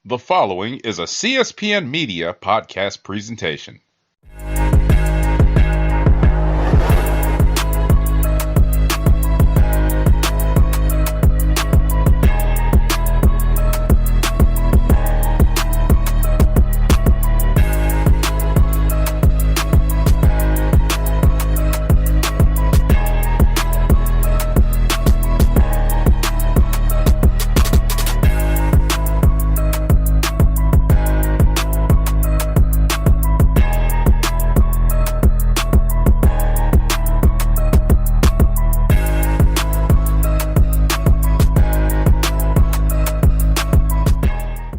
The following is a CSPN Media podcast presentation.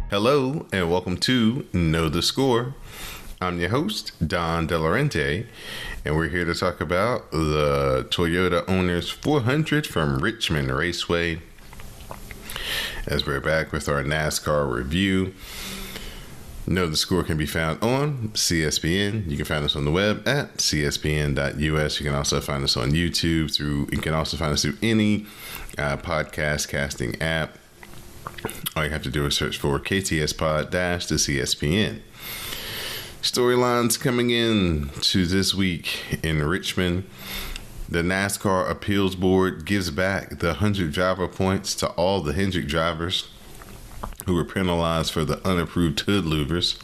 Hello and welcome to Know the Score. I'm your host, Don DeLaurenti, and we're here to talk about the Toyota Owners 400 from Richmond Raceway. As we're back with our NASCAR review, Know the Score can be found on CSPN. You can find us on the web at cspn.us. You can also find us on YouTube you can also find us through any podcast casting app. All you have to do is search for KTS Pod -the CSPN. Storylines coming in to this week in Richmond. The NASCAR Appeals Board gives back the 100 driver points to all the Hendrick drivers who were penalized for the unapproved hood louvers.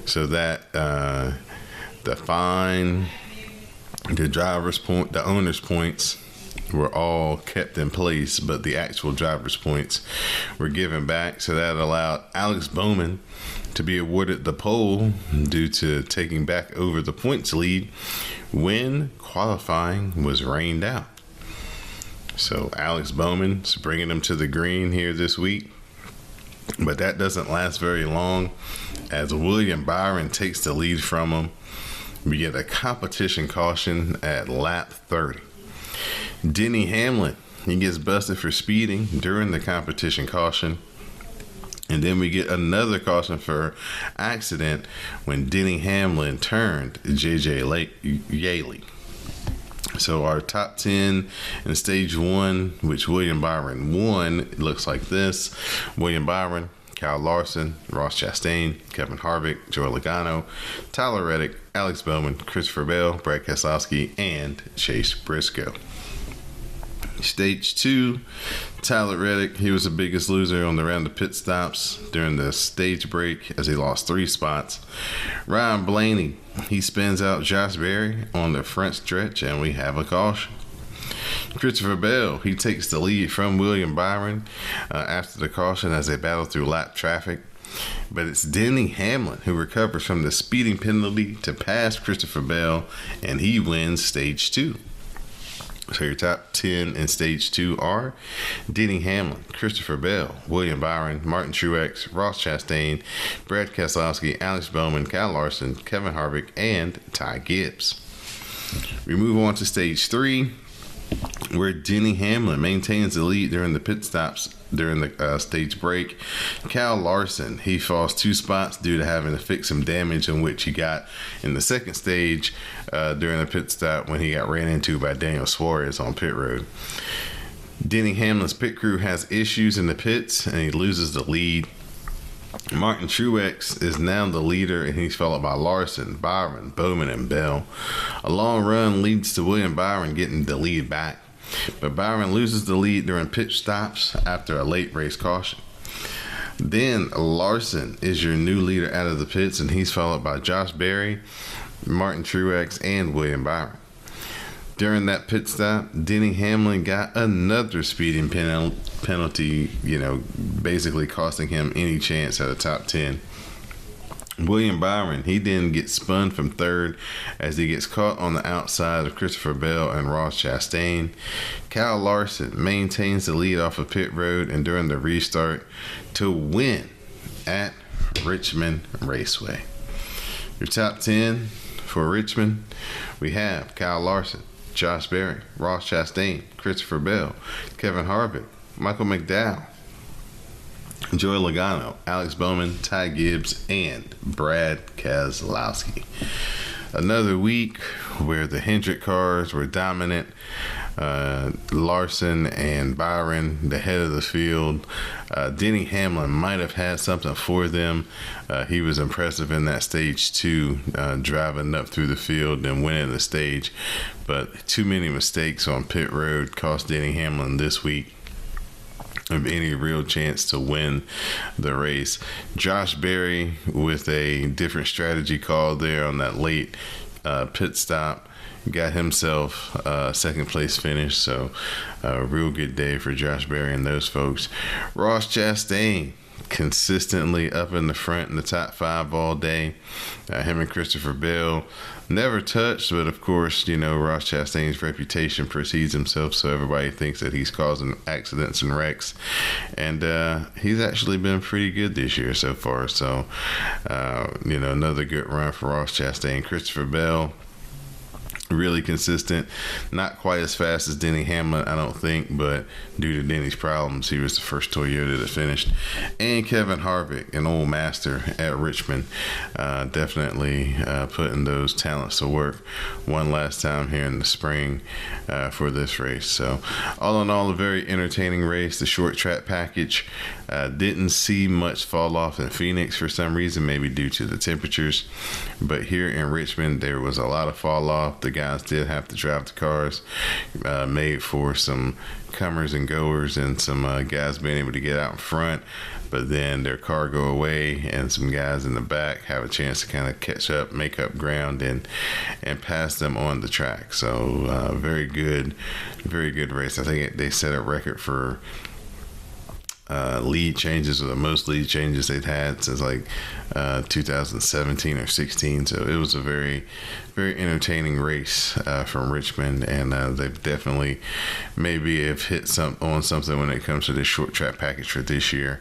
So that the fine, the owner's points were all kept in place, but the actual driver's points were given back. So that allowed Alex Bowman to be awarded the pole due to taking back over the points lead when qualifying was rained out. So Alex Bowman's bringing him to the green here this week, but that doesn't last very long as William Byron takes the lead from him. We get a competition caution at lap 30. Denny Hamlin, he gets busted for speeding during the competition caution. And then we get another caution for accident when Denny Hamlin turned J.J. Yaley. So our top 10 in stage 1, which William Byron won, it looks like this. William Byron, Kyle Larson, Ross Chastain, Kevin Harvick, Joey Logano, Tyler Reddick, Alex Bowman, Christopher Bell, Brad Keselowski, and Chase Briscoe. Stage 2, Tyler Reddick, he was the biggest loser on the round of pit stops during the stage break as he lost 3 spots. Ryan Blaney, he spins out Josh Berry on the front stretch and we have a caution. Christopher Bell, he takes the lead from William Byron after the caution as they battle through lap traffic. But it's Denny Hamlin who recovers from the speeding penalty to pass Christopher Bell, and he wins stage 2. So your top 10 in stage 2 are Denny Hamlin, Christopher Bell, William Byron, Martin Truex, Ross Chastain, Brad Keselowski, Alex Bowman, Kyle Larson, Kevin Harvick, and Ty Gibbs. We move on to stage 3, where Denny Hamlin maintains the lead during the pit stops during the stage break. Kyle Larson, he falls 2 spots due to having to fix some damage in which he got in the second stage during the pit stop when he got ran into by Daniel Suarez on pit road. Denny Hamlin's pit crew has issues in the pits and he loses the lead. Martin Truex is now the leader and he's followed by Larson, Byron, Bowman, and Bell. A long run leads to William Byron getting the lead back, but Byron loses the lead during pit stops after a late race caution. Then Larson is your new leader out of the pits and he's followed by Josh Berry, Martin Truex, and William Byron. During that pit stop, Denny Hamlin got another speeding penalty, basically costing him any chance at the top 10. William Byron, he then gets spun from third as he gets caught on the outside of Christopher Bell and Ross Chastain. Kyle Larson maintains the lead off of pit road and during the restart to win at Richmond Raceway. Your top 10 for Richmond, we have Kyle Larson, Josh Berry, Ross Chastain, Christopher Bell, Kevin Harvick, Michael McDowell, Joey Logano, Alex Bowman, Ty Gibbs, and Brad Keselowski. Another week where the Hendrick cars were dominant. Larson and Byron, the head of the field. Denny Hamlin might have had something for them. He was impressive in that stage too, driving up through the field and winning the stage. But too many mistakes on pit road cost Denny Hamlin this week of any real chance to win the race. Josh Berry with a different strategy call there on that late pit stop got himself a second place finish. So a real good day for Josh Berry and those folks. Ross Chastain consistently up in the front in the top 5 all day. Him and Christopher Bell never touched, but of course, Ross Chastain's reputation precedes himself, so everybody thinks that he's causing accidents and wrecks, and he's actually been pretty good this year so far. So another good run for Ross Chastain. Christopher Bell, really consistent, not quite as fast as Denny Hamlin, I don't think, but due to Denny's problems, he was the first Toyota that finished. And Kevin Harvick, an old master at Richmond, definitely putting those talents to work one last time here in the spring for this race. So all in all, a very entertaining race. The short track package didn't see much fall off in Phoenix for some reason, maybe due to the temperatures, but here in Richmond there was a lot of fall off. The guys did have to drive the cars, made for some comers and goers and some guys being able to get out in front, but then their car go away and some guys in the back have a chance to kind of catch up, make up ground, and pass them on the track. So very good race. I think they set a record for lead changes, or the most lead changes they'd had since 2017 or 16. So it was a very, very entertaining race from Richmond, and they've definitely maybe have hit on something when it comes to this short track package for this year.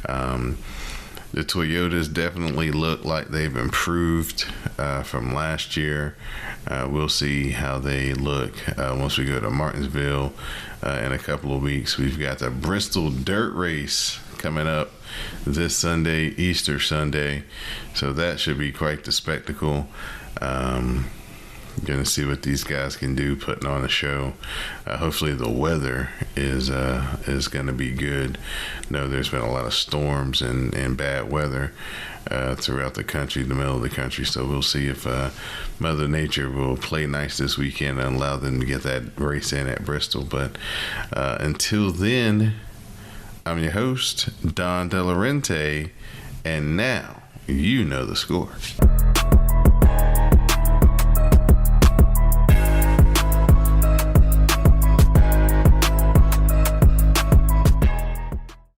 The Toyotas definitely look like they've improved from last year. We'll see how they look once we go to Martinsville in a couple of weeks. We've got the Bristol Dirt Race coming up this Sunday, Easter Sunday. So that should be quite the spectacle. Going to see what these guys can do putting on a show. Hopefully the weather is going to be good. No, there's been a lot of storms and bad weather throughout the country, the middle of the country. So we'll see if Mother Nature will play nice this weekend and allow them to get that race in at Bristol. But until then, I'm your host, Don De Laurenti, and now you know the score.